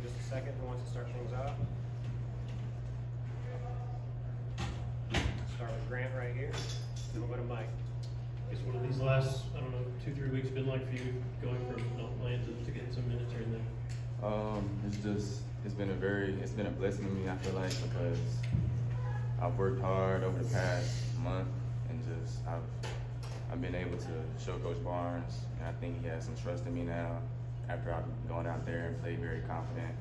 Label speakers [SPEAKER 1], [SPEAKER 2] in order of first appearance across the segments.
[SPEAKER 1] wait just a second. Who wants to start things off? Start with Grant right here. Then we'll go to Mike.
[SPEAKER 2] Guess what have these last, I don't know, 2-3 weeks been like for you, going from not playing to getting some minutes here and there?
[SPEAKER 3] It's been a blessing to me, I feel like, because I've worked hard over the past month and I've been able to show Coach Barnes, and I think he has some trust in me now after I've gone out there and played very confident.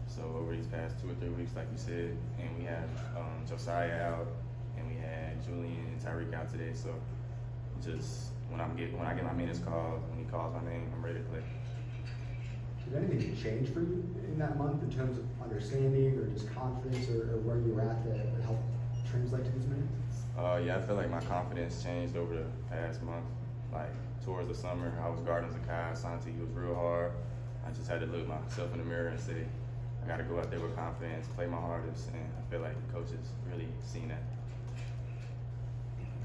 [SPEAKER 3] So over these past 2 or 3 weeks, like you said, and we had Josiah out, and we had Julian and Tyreek out today. So just when I get my minutes called, when he calls my name, I'm ready to play.
[SPEAKER 4] Did anything change for you in that month in terms of understanding or just confidence or where you were at that helped translate to these minutes?
[SPEAKER 3] Yeah, I feel like my confidence changed over the past month. Like towards the summer, I was guarding Zakai Santi. He was real hard. I just had to look myself in the mirror and say, I got to go out there with confidence, play my hardest, and I feel like the coaches really seen that.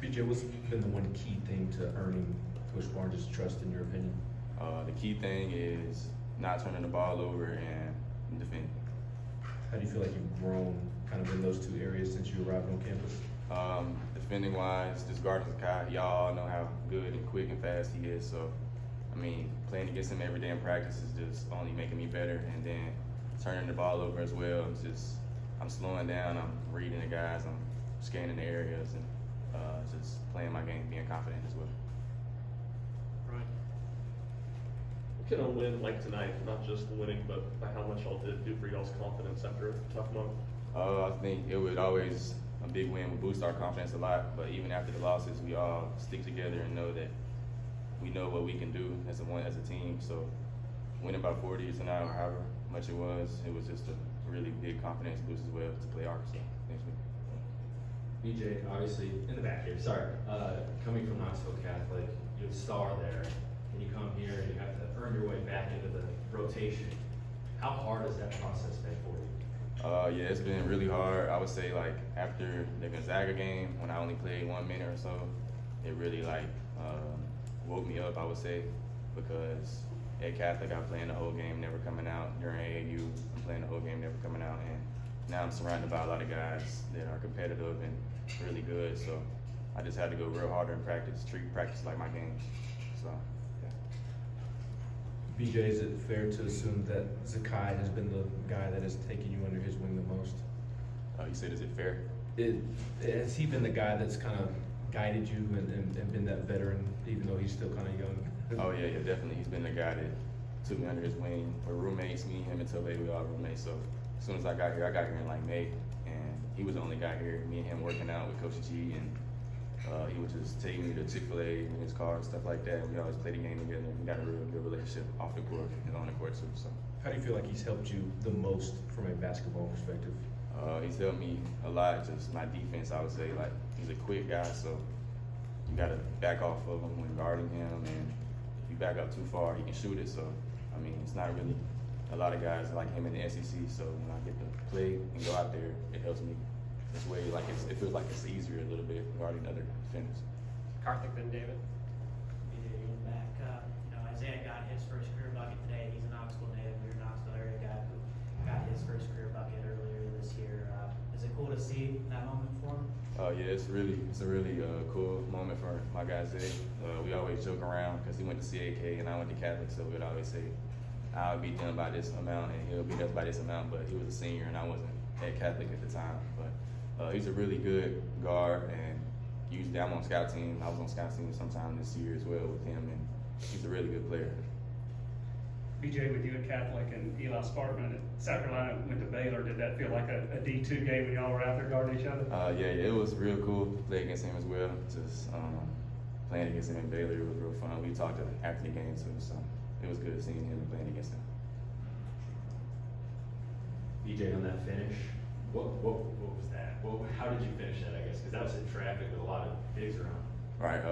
[SPEAKER 5] BJ, what's been the one key thing to earning Coach Barnes' trust, in your opinion?
[SPEAKER 3] The key thing is not turning the ball over and defending.
[SPEAKER 5] How do you feel like you've grown kind of in those two areas since you arrived on campus?
[SPEAKER 3] Defending wise, just guarding Zakai, y'all all know how good and quick and fast he is. So, I mean, playing against him every day in practice is just only making me better. And then turning the ball over as well. It's just, I'm slowing down, I'm reading the guys, I'm scanning the areas, and just playing my game, being confident as well.
[SPEAKER 1] Right.
[SPEAKER 2] What can a win like tonight, not just winning, but by how much y'all did do for y'all's confidence after a tough month?
[SPEAKER 3] I think it would always, a big win would boost our confidence a lot, but even after the losses, we all stick together and know that we know what we can do as a team. So winning by 40 tonight, or however much it was just a really big confidence boost as well to play Arkansas next week.
[SPEAKER 6] BJ, obviously, in the back here, sorry, coming from Knoxville Catholic, you're a star there, and you come here and you have to earn your way back into the rotation. How hard has that process been for you?
[SPEAKER 3] Yeah, it's been really hard. I would say, like, after the Gonzaga game, when I only played 1 minute or so, it really, woke me up, I would say, because at Catholic, I'm playing the whole game, never coming out. During AAU, I'm playing the whole game, never coming out. And now I'm surrounded by a lot of guys that are competitive and really good. So I just had to go real harder in practice, treat practice like my games. So, yeah.
[SPEAKER 5] BJ, is it fair to assume that Zakai has been the guy that has taken you under his wing the most?
[SPEAKER 3] You said, is it fair?
[SPEAKER 5] Has he been the guy that's kind of guided you and been that veteran, even though he's still kind of young?
[SPEAKER 3] Oh, yeah, definitely. He's been the guy that took me under his wing. We're roommates, me, him, and Tobe, we all roommates. So as soon as I got here in like May, and he was the only guy here, me and him working out with Coach G, and he would just take me to Chick-fil-A in his car and stuff like that. We always played the game together. We got a real good relationship off the court and on the court too. So,
[SPEAKER 5] How do you feel like he's helped you the most from a basketball perspective?
[SPEAKER 3] he's helped me a lot. Just my defense, I would say. Like, he's a quick guy, so you got to back off of him when guarding him, and if you back up too far, he can shoot it. So, I mean, it's not really a lot of guys like him in the SEC. So when I get to play and go out there, it helps me. This way, it feels like it's easier a little bit guarding other defenders.
[SPEAKER 1] Karthik, then David.
[SPEAKER 7] BJ, back. Isaiah got his first career bucket today. He's a Knoxville native. You're a Knoxville area guy who got his first career bucket earlier this year. Is it cool to see that moment for him?
[SPEAKER 3] Yeah, it's a really cool moment for my guy Zay. We always joke around because he went to CAK and I went to Catholic, so we'd always say, I'll beat them by this amount and he'll beat us by this amount, but he was a senior and I wasn't at Catholic at the time. But he's a really good guard, and usually I'm on scout team. I was on scout team sometime this year as well with him, and he's a really good player.
[SPEAKER 8] BJ, with you at Catholic and Eli Sparkman at South Carolina went to Baylor, did that feel like a D2 game when y'all were out there guarding each other?
[SPEAKER 3] Yeah, it was real cool to play against him as well. Just playing against him in Baylor, it was real fun. We talked after the game too, so it was good seeing him and playing against him.
[SPEAKER 6] BJ, on that finish, what was that? How did you finish that, I guess? Because that was in traffic with a lot of bigs around.
[SPEAKER 3] Right,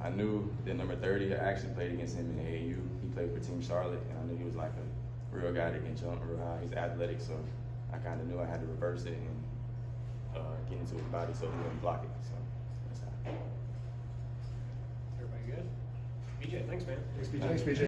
[SPEAKER 3] I knew that number 30, I actually played against him in AAU. He played for Team Charlotte, and I knew he was like a real guy that can jump real high. He's athletic, so I kind of knew I had to reverse it and get into his body so he wouldn't block it. So that's how.
[SPEAKER 1] Everybody good? BJ, thanks, man.
[SPEAKER 4] Thanks, BJ.